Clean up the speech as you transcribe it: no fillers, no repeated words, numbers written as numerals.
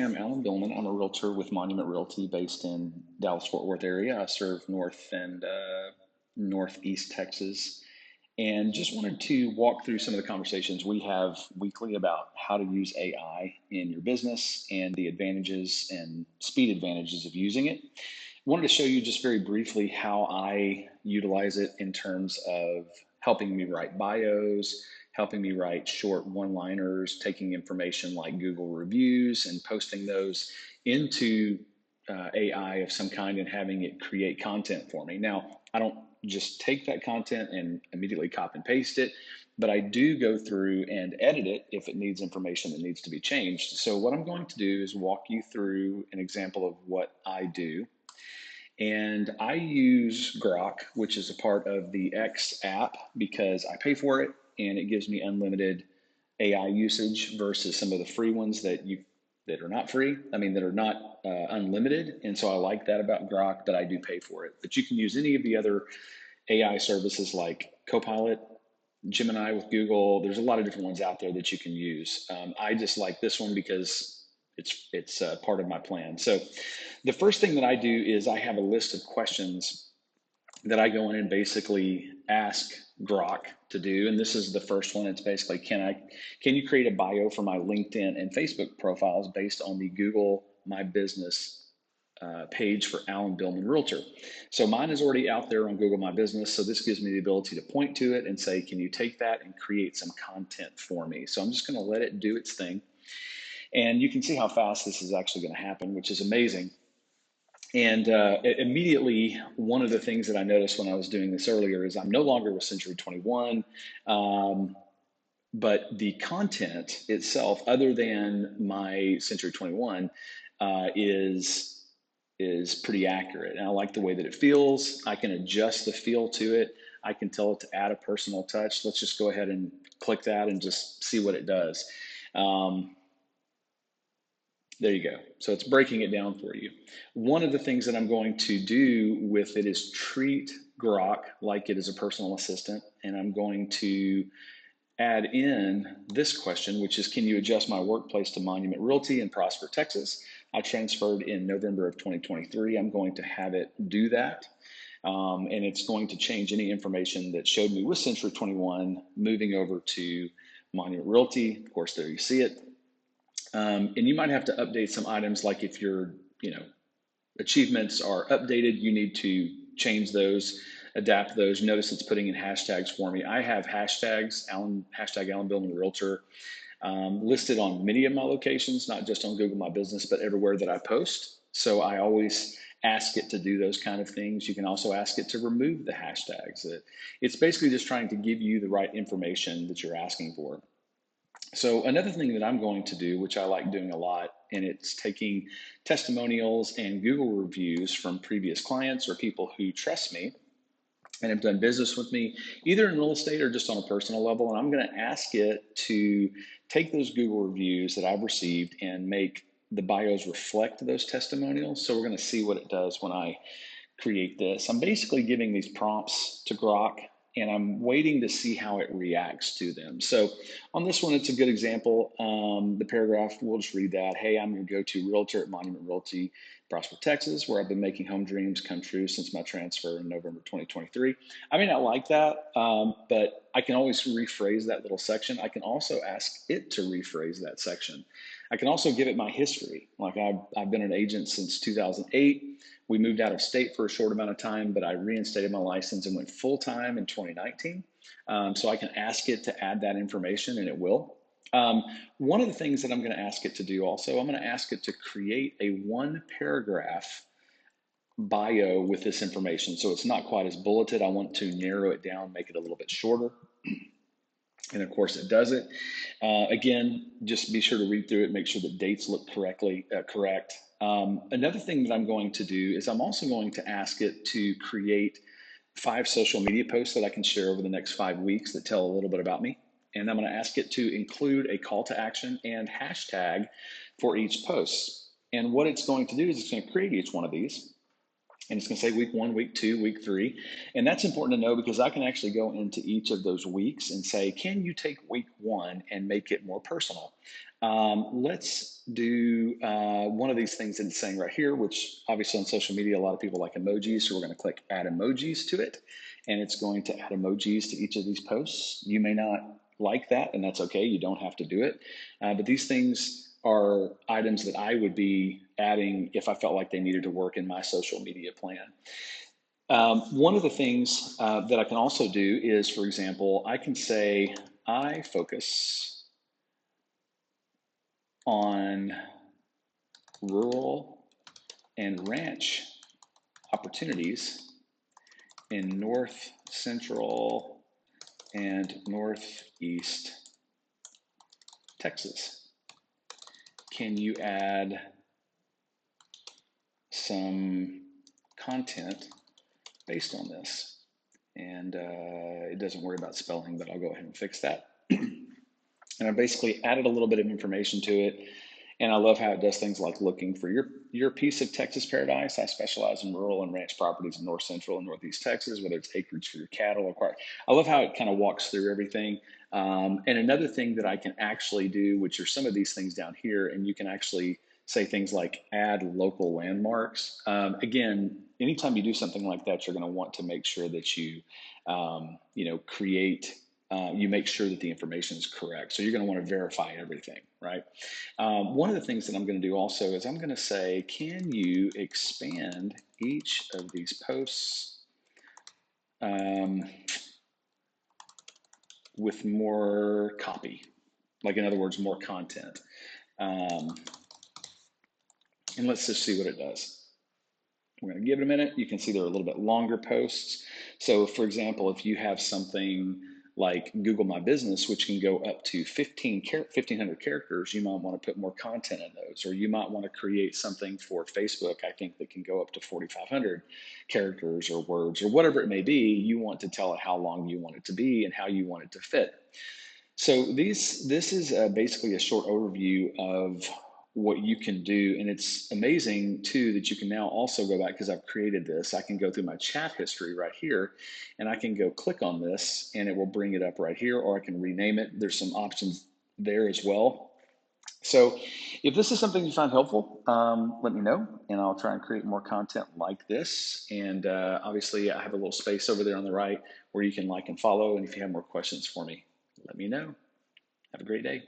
am Alan Billman. I'm a realtor with Monument Realty based in Dallas-Fort Worth area. I serve North and Northeast Texas, and just wanted to walk through some of the conversations we have weekly about how to use AI in your business and the advantages and speed advantages of using it. Wanted to show you just very briefly how I utilize it in terms of helping me write bios, helping me write short one-liners, taking information like Google reviews and posting those into AI of some kind and having it create content for me. Now, I don't just take that content and immediately copy and paste it, but I do go through and edit it if it needs information that needs to be changed. So what I'm going to do is walk you through an example of what I do. And I use Grok, which is a part of the X app, because I pay for it and it gives me unlimited AI usage versus some of the free ones that are not free. I mean, that are not unlimited. And so I like that about Grok, but I do pay for it. But you can use any of the other AI services like Copilot, Gemini with Google. There's a lot of different ones out there that you can use. I just like this one because it's part of my plan. So the first thing that I do is I have a list of questions that I go in and basically ask Grok to do. And this is the first one. It's basically, can you create a bio for my LinkedIn and Facebook profiles based on the Google My Business page for Alan Billman Realtor? So mine is already out there on Google My Business. So this gives me the ability to point to it and say, can you take that and create some content for me? So I'm just going to let it do its thing. And you can see how fast this is actually going to happen, which is amazing. And immediately, one of the things that I noticed when I was doing this earlier is I'm no longer with Century 21, but the content itself, other than my Century 21, is pretty accurate. And I like the way that it feels. I can adjust the feel to it. I can tell it to add a personal touch. Let's just go ahead and click that and just see what it does. There you go. So it's breaking it down for you. One of the things that I'm going to do with it is treat Grok like it is a personal assistant. And I'm going to add in this question, which is, can you adjust my workplace to Monument Realty in Prosper, Texas? I transferred in November of 2023. I'm going to have it do that. And it's going to change any information that showed me with Century 21 moving over to Monument Realty. Of course, there you see it. And you might have to update some items, like if your achievements are updated, you need to change those, adapt those. Notice it's putting in hashtags for me. I have hashtags, hashtag Alan Billman Realtor, listed on many of my locations, not just on Google My Business, but everywhere that I post. So I always ask it to do those kind of things. You can also ask it to remove the hashtags. It's basically just trying to give you the right information that you're asking for. So another thing that I'm going to do, which I like doing a lot, and it's taking testimonials and Google reviews from previous clients or people who trust me and have done business with me, either in real estate or just on a personal level. And I'm going to ask it to take those Google reviews that I've received and make the bios reflect those testimonials. So we're going to see what it does when I create this. I'm basically giving these prompts to Grok and I'm waiting to see how it reacts to them. So on this one, it's a good example. The paragraph, we'll just read that. Hey, I'm your go-to realtor at Monument Realty, Prosper, Texas, where I've been making home dreams come true since my transfer in November 2023. I may not like that, but I can always rephrase that little section. I can also ask it to rephrase that section. I can also give it my history. Like I've been an agent since 2008. We moved out of state for a short amount of time, but I reinstated my license and went full-time in 2019. So I can ask it to add that information and it will. One of the things that I'm going to ask it to do also, I'm going to ask it to create a 1-paragraph bio with this information. So it's not quite as bulleted. I want to narrow it down, make it a little bit shorter. And of course it does it. Again, just be sure to read through it, make sure the dates look correct. Another thing that I'm going to do is I'm also going to ask it to create 5 social media posts that I can share over the next 5 weeks that tell a little bit about me. And I'm going to ask it to include a call to action and hashtag for each post. And what it's going to do is it's going to create each one of these. And it's going to say week 1, week 2, week 3. And that's important to know because I can actually go into each of those weeks and say, can you take week 1 and make it more personal? Let's do one of these things that it's saying right here, which obviously on social media, a lot of people like emojis. So we're going to click add emojis to it. And it's going to add emojis to each of these posts. You may not like that, and that's okay. You don't have to do it. But these things are items that I would be adding if I felt like they needed to work in my social media plan. One of the things that I can also do is, for example, I can say, I focus on rural and ranch opportunities in north central and northeast Texas. Can you add some content based on this? And it doesn't worry about spelling, but I'll go ahead and fix that. And I basically added a little bit of information to it. And I love how it does things like looking for your piece of Texas paradise. I specialize in rural and ranch properties in north central and northeast Texas, whether it's acreage for your cattle or quarry. I love how it kind of walks through everything. And another thing that I can actually do, which are some of these things down here, and you can actually say things like add local landmarks. Again, anytime you do something like that, you're going to want to make sure that create you make sure that the information is correct. So you're going to want to verify everything, right? One of the things that I'm going to do also is I'm going to say, can you expand each of these posts with more copy? Like, in other words, more content. And let's just see what it does. We're going to give it a minute. You can see they're a little bit longer posts. So for example, if you have something like Google My Business, which can go up to 1,500 characters, you might want to put more content in those. Or you might want to create something for Facebook, I think, that can go up to 4,500 characters or words or whatever it may be. You want to tell it how long you want it to be and how you want it to fit. So this is basically a short overview of what you can do. And it's amazing too that you can now also go back, because I've created this. I can go through my chat history right here and I can go click on this and it will bring it up right here, or I can rename it. There's some options there as well. So if this is something you find helpful, let me know and I'll try and create more content like this. And obviously I have a little space over there on the right where you can like and follow. And if you have more questions for me, let me know. Have a great day.